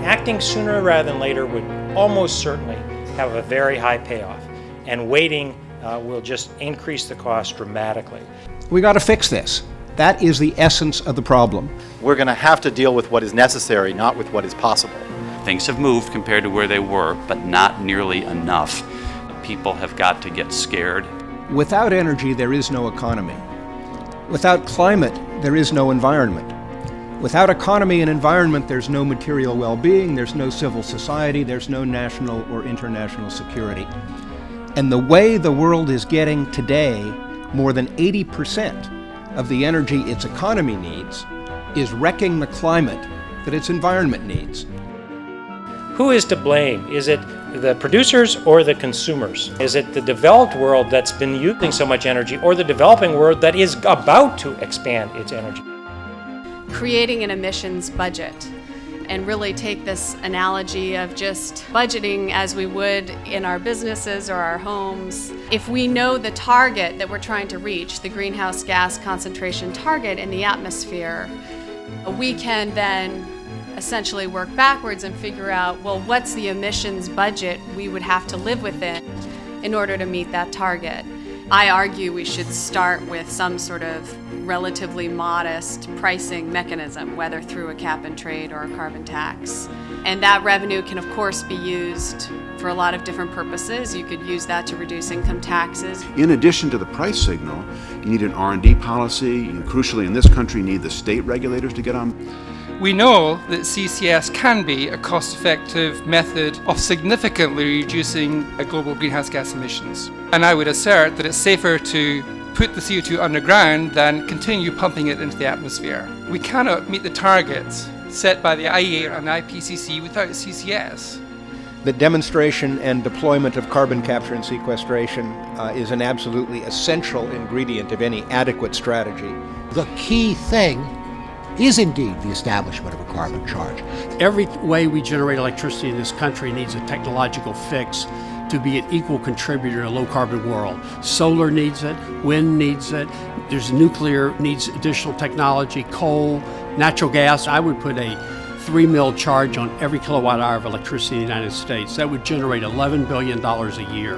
acting sooner rather than later would almost certainly have a very high payoff, and waiting will just increase the cost dramatically. We got to fix this. That is the essence of the problem. We're going to have to deal with what is necessary, not with what is possible. Things have moved compared to where they were, but not nearly enough. People have got to get scared. Without energy, there is no economy. Without climate, there is no environment. Without economy and environment, there's no material well-being, there's no civil society, there's no national or international security. And the way the world is getting today, more than 80% of the energy its economy needs is wrecking the climate that its environment needs. Who is to blame? Is it the producers or the consumers? Is it the developed world that's been using so much energy, or the developing world that is about to expand its energy? Creating an emissions budget, and really take this analogy of just budgeting as we would in our businesses or our homes. If we know the target that we're trying to reach, the greenhouse gas concentration target in the atmosphere, we can then essentially work backwards and figure out, well, what's the emissions budget we would have to live within in order to meet that target? I argue we should start with some sort of relatively modest pricing mechanism, whether through a cap and trade or a carbon tax. And that revenue can, of course, be used for a lot of different purposes. You could use that to reduce income taxes. In addition to the price signal, you need an R&D policy. You crucially, in this country, need the state regulators to get on. We know that CCS can be a cost-effective method of significantly reducing global greenhouse gas emissions. And I would assert that it's safer to put the CO2 underground than continue pumping it into the atmosphere. We cannot meet the targets set by the IEA and IPCC without CCS. The demonstration and deployment of carbon capture and sequestration is an absolutely essential ingredient of any adequate strategy. The key thing is indeed the establishment of a carbon charge. Every way we generate electricity in this country needs a technological fix to be an equal contributor in a low-carbon world. Solar needs it, wind needs it, there's nuclear needs additional technology, coal, natural gas. I would put a 3 mil charge on every kilowatt hour of electricity in the United States. That would generate $11 billion a year.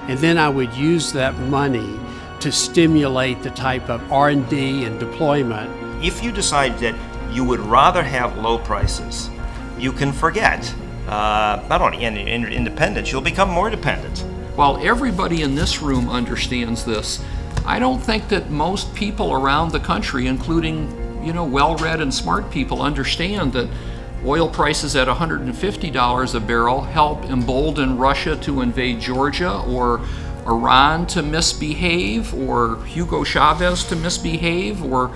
And then I would use that money to stimulate the type of R&D and deployment. If you decide that you would rather have low prices, you can forget not only independence, you'll become more dependent. While everybody in this room understands this, I don't think that most people around the country, including, well-read and smart people, understand that oil prices at $150 a barrel help embolden Russia to invade Georgia, or Iran to misbehave, or Hugo Chavez to misbehave, or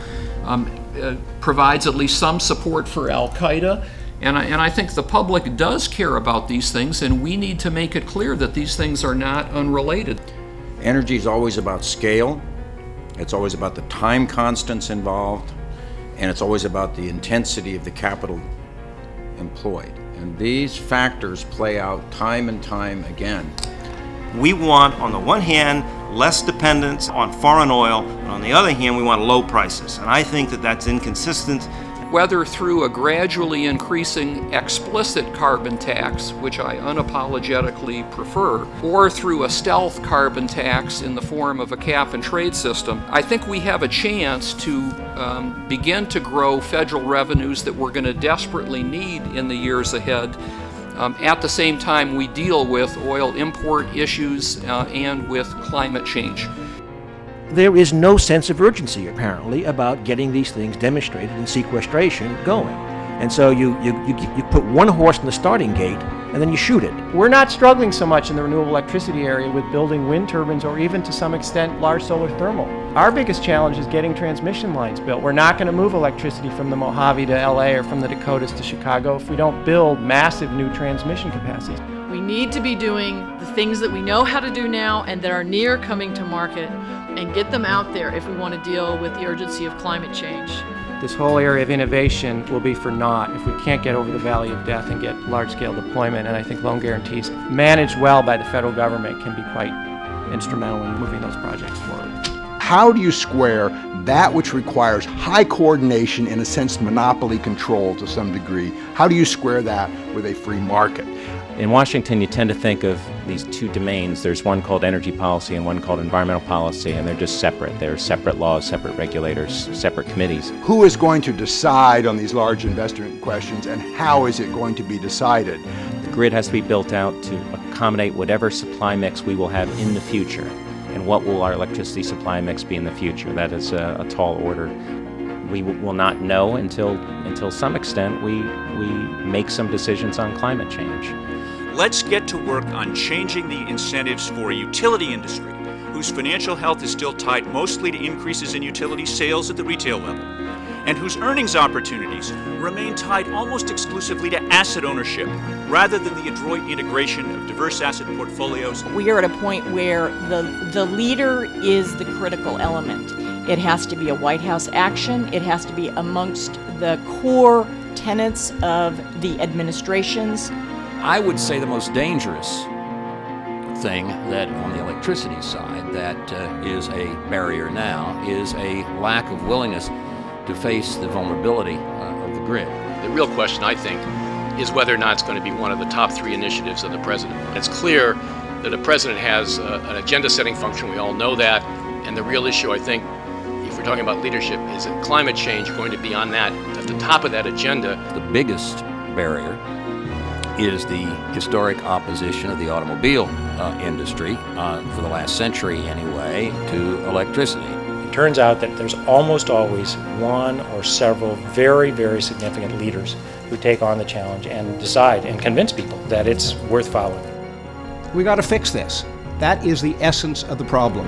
provides at least some support for Al-Qaeda. And I think the public does care about these things, and we need to make it clear that these things are not unrelated. Energy is always about scale, it's always about the time constants involved, and it's always about the intensity of the capital employed. And these factors play out time and time again. We want, on the one hand, less dependence on foreign oil, and on the other hand, we want low prices. And I think that that's inconsistent. Whether through a gradually increasing explicit carbon tax, which I unapologetically prefer, or through a stealth carbon tax in the form of a cap and trade system, I think we have a chance to begin to grow federal revenues that we're going to desperately need in the years ahead. At the same time, we deal with oil import issues and with climate change. There is no sense of urgency, apparently, about getting these things demonstrated and sequestration going. And so you put one horse in the starting gate, and then you shoot it. We're not struggling so much in the renewable electricity area with building wind turbines or even to some extent large solar thermal. Our biggest challenge is getting transmission lines built. We're not going to move electricity from the Mojave to LA or from the Dakotas to Chicago if we don't build massive new transmission capacities. We need to be doing the things that we know how to do now and that are near coming to market, and get them out there if we want to deal with the urgency of climate change. This whole area of innovation will be for naught if we can't get over the valley of death and get large-scale deployment. And I think loan guarantees managed well by the federal government can be quite instrumental in moving those projects forward. How do you square that which requires high coordination, in a sense monopoly control to some degree? How do you square that with a free market? In Washington, you tend to think of these two domains. There's one called energy policy and one called environmental policy, and they're just separate. They're separate laws, separate regulators, separate committees. Who is going to decide on these large investment questions, and how is it going to be decided? The grid has to be built out to accommodate whatever supply mix we will have in the future. And what will our electricity supply mix be in the future? That is a tall order. We will not know until some extent we make some decisions on climate change. Let's get to work on changing the incentives for a utility industry whose financial health is still tied mostly to increases in utility sales at the retail level, and whose earnings opportunities remain tied almost exclusively to asset ownership rather than the adroit integration of diverse asset portfolios. We are at a point where the leader is the critical element. It has to be a White House action. It has to be amongst the core tenets of the administration's. I would say the most dangerous thing that on the electricity side that is a barrier now is a lack of willingness to face the vulnerability of the grid. The real question, I think, is whether or not it's going to be one of the top 3 initiatives of the president. It's clear that the president has an agenda-setting function. We all know that. And the real issue, I think, if we're talking about leadership, is that climate change going to be on that, at the top of that agenda. The biggest barrier is the historic opposition of the automobile industry, for the last century anyway, to electricity. It turns out that there's almost always one or several very, very significant leaders who take on the challenge and decide and convince people that it's worth following. We got to fix this. That is the essence of the problem.